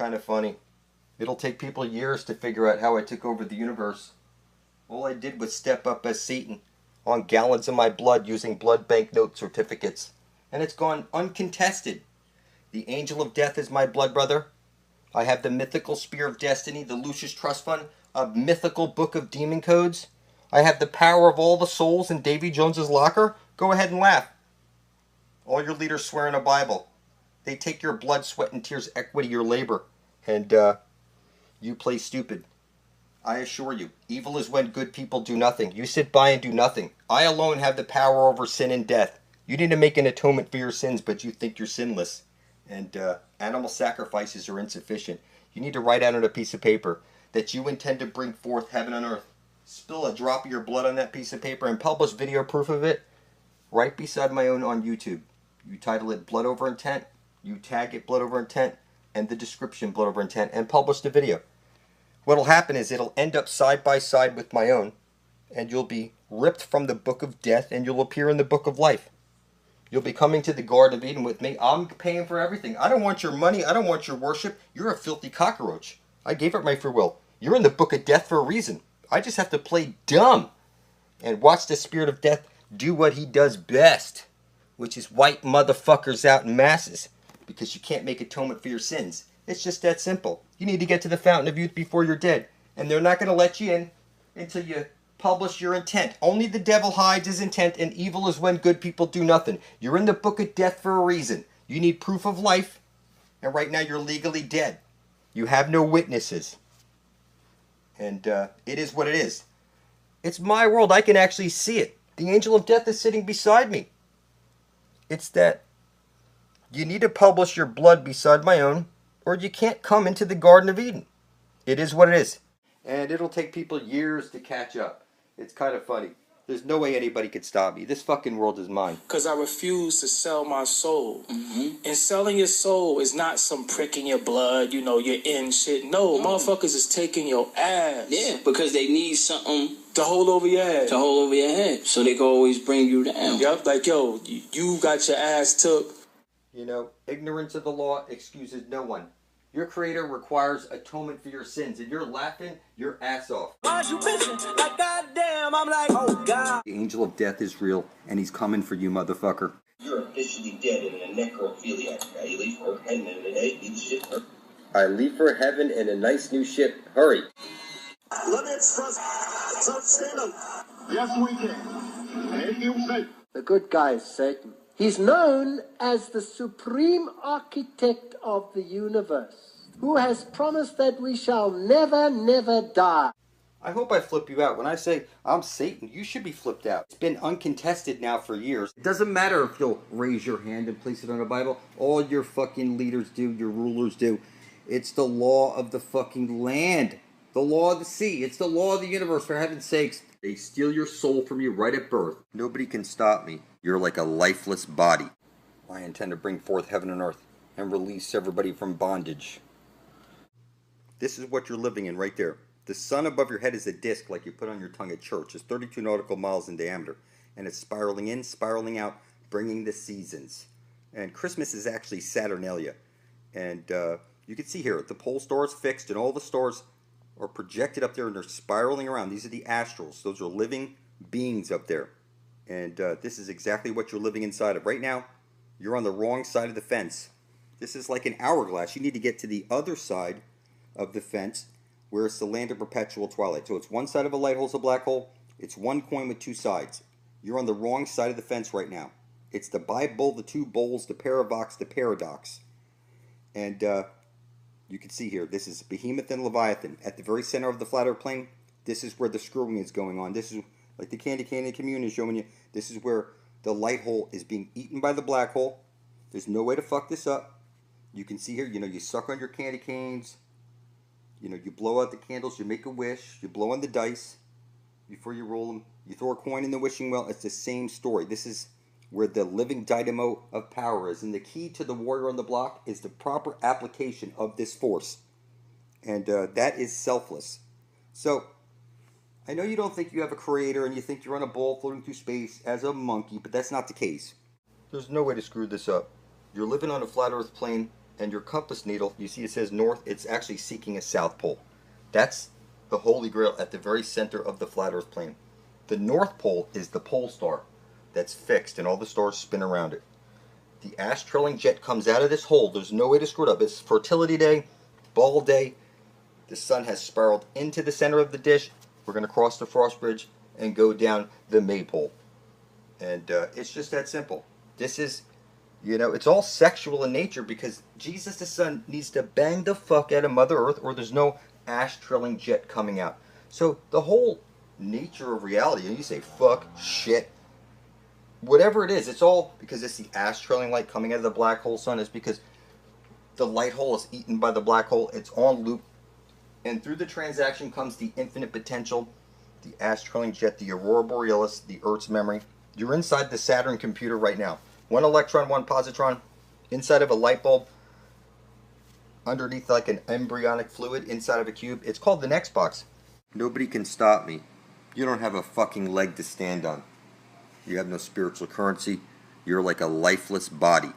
kind of funny. It'll take people years to figure out how I took over the universe. All I did was step up as Satan on gallons of my blood using blood bank note certificates. And it's gone uncontested. The angel of death is my blood brother. I have the mythical spear of destiny, the Lucius Trust Fund, a mythical book of demon codes. I have the power of all the souls in Davy Jones's locker. Go ahead and laugh. All your leaders swear in a Bible. They take your blood, sweat, and tears, equity, your labor. And, you play stupid. I assure you, evil is when good people do nothing. You sit by and do nothing. I alone have the power over sin and death. You need to make an atonement for your sins, but you think you're sinless. And animal sacrifices are insufficient. You need to write out on a piece of paper that you intend to bring forth heaven on earth. Spill a drop of your blood on that piece of paper and publish video proof of it right beside my own on YouTube. You title it Blood Over Intent, you tag it Blood Over Intent, and the description Blood Over Intent, and publish the video. What'll happen is it'll end up side by side with my own, and you'll be ripped from the book of death, and you'll appear in the book of life. You'll be coming to the Garden of Eden with me. I'm paying for everything. I don't want your money. I don't want your worship. You're a filthy cockroach. I gave it my free will. You're in the book of death for a reason. I just have to play dumb and watch the spirit of death do what he does best, which is wipe motherfuckers out in masses, because you can't make atonement for your sins. It's just that simple. You need to get to the fountain of youth before you're dead, and they're not going to let you in until you publish your intent. Only the devil hides his intent, and evil is when good people do nothing. You're in the book of death for a reason. You need proof of life, and right now you're legally dead. You have no witnesses. And it is what it is. It's my world. I can actually see it. The angel of death is sitting beside me. It's that you need to publish your blood beside my own, or you can't come into the Garden of Eden. It is what it is. And it'll take people years to catch up. It's kind of funny. There's no way anybody could stop me. This fucking world is mine. Because I refuse to sell my soul. And selling your soul is not some prick in your blood, you know, you're in shit. No, motherfuckers is taking your ass. Yeah, because they need something to hold over your head. To hold over your head. So they can always bring you down. Yep, like, yo, you got your ass took. You know, ignorance of the law excuses no one. Your creator requires atonement for your sins, and you're laughing your ass off. Why's you bitching? Like, goddamn, I'm like, oh, God. The angel of death is real, and he's coming for you, motherfucker. You're officially dead and a necrophiliac. Now you leave for heaven in a day, eat shit. I leave for heaven in a nice new ship. Hurry. Let me express some statement. Yes, we can. If you say. The good guy is Satan. He's known as the supreme architect of the universe, who has promised that we shall never, never die. I hope I flip you out. When I say I'm Satan, you should be flipped out. It's been uncontested now for years. It doesn't matter if you'll raise your hand and place it on a Bible. All your fucking leaders do, your rulers do. It's the law of the fucking land. The law of the sea. It's the law of the universe, for heaven's sakes. They steal your soul from you right at birth. Nobody can stop me. You're like a lifeless body. I intend to bring forth heaven and earth and release everybody from bondage. This is what you're living in right there. The sun above your head is a disc like you put on your tongue at church. It's 32 nautical miles in diameter. And it's spiraling in, spiraling out, bringing the seasons. And Christmas is actually Saturnalia. And you can see here, the pole star is fixed and all the stars are projected up there and they're spiraling around. These are the astrals. Those are living beings up there. And this is exactly what you're living inside of. Right now, you're on the wrong side of the fence. This is like an hourglass. You need to get to the other side of the fence where it's the land of perpetual twilight. So it's one side of a light hole is a black hole. It's one coin with two sides. You're on the wrong side of the fence right now. It's the Bible, the two bowls, the paradox, the paradox. And you can see here, this is Behemoth and Leviathan. At the very center of the flat earth plane, this is where the screwing is going on. This is like the candy commune is showing you. This is where the light hole is being eaten by the black hole. There's no way to fuck this up. You can see here, you know, you suck on your candy canes. You know, you blow out the candles, you make a wish, you blow on the dice before you roll them. You throw a coin in the wishing well. It's the same story. This is where the living dynamo of power is. And the key to the warrior on the block is the proper application of this force. And that is selfless. So, I know you don't think you have a creator and you think you're on a ball floating through space as a monkey, but that's not the case. There's no way to screw this up. You're living on a flat earth plane And your compass needle, you see it says north, it's actually seeking a south pole. That's the Holy Grail at the very center of the flat earth plane. The North Pole is the pole star that's fixed and all the stars spin around it. The ash trailing jet comes out of this hole. There's no way to screw it up. It's fertility day, ball day. The sun has spiraled into the center of the dish. We're going to cross the frost bridge and go down the maypole. And it's just that simple. This is, it's all sexual in nature because Jesus the Son needs to bang the fuck out of Mother Earth or there's no ash trailing jet coming out. So the whole nature of reality, and you say fuck, shit, whatever it is, it's all because it's the ash trailing light coming out of the black hole sun. Is because the light hole is eaten by the black hole. It's on loop. And through the transaction comes the infinite potential, the ash trailing jet, the aurora borealis, the Earth's memory. You're inside the Saturn computer right now. One electron, one positron, inside of a light bulb, underneath like an embryonic fluid inside of a cube. It's called the next box. Nobody can stop me. You don't have a fucking leg to stand on. You have no spiritual currency. You're like a lifeless body.